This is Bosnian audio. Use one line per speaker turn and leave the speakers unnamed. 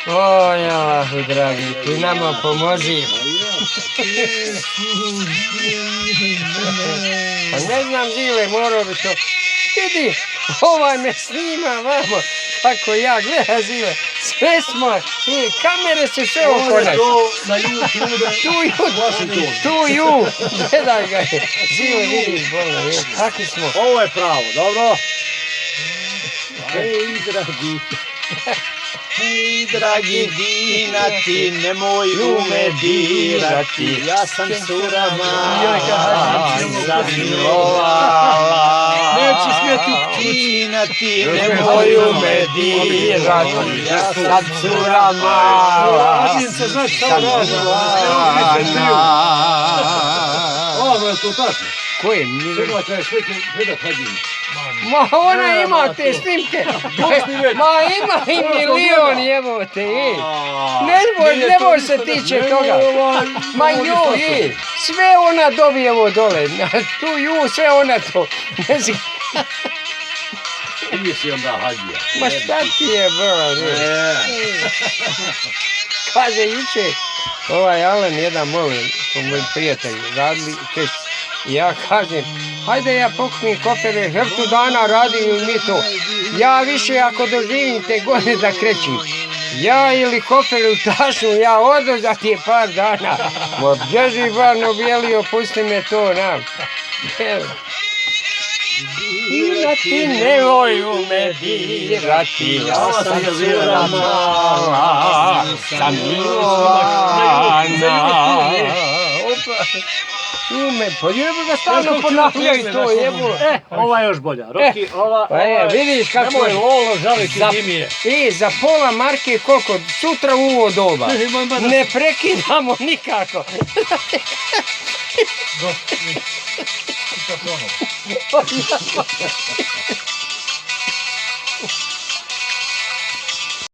Oj, Allahu dragi, ti nama pomozi. Pa ne znam, Zile, morao bi to. Vidi, ovaj me snima vamo. Kako ja gledam, Zile. Sve smo, kamere se sve oko nas. Tu, gledaj ga. Zile, vidiš, bolno, kakvi smo.
Ovo je pravo, dobro? Hej, dragi dinati, nemoj me dirati, ja sam surama zamilovala. Dinati, nemoj me dirati, ja sam surama zamilovala.
Ovo je to tačno.
Koje?
Čega kaj sve hađim?
Ma ona ima te snimke. Ma ima i milion jebote. Ne može se tiče toga. Ma ju, sve ona dobije ovo dole. Tu ju, sve ona to.
Ti si onda hađija.
Ma šta ti je, bro? Kaže juče, ovaj Alen, jedan moj prijatelj, radili keć. Ja kažem, hajde ja pokupim kofere, hrptu dana radim mi to. Ja više ako doživim te godine da krećim. Ja ili kofer u tašu, ja odu za ti par dana. Ma bježi bar nobijelio, pusti me to nam. Dirati, nemoj me dirati, ja sam surama, sam milovana. Pa jebu ga stalno ponavljaju to, jebu.
Ova je još bolja. Roki, ova...
Pa vidiš kako
nemoj Lolo žaliti Dimije.
Za pola marke koliko? Sutra u ovo doba. Ne prekidamo nikako.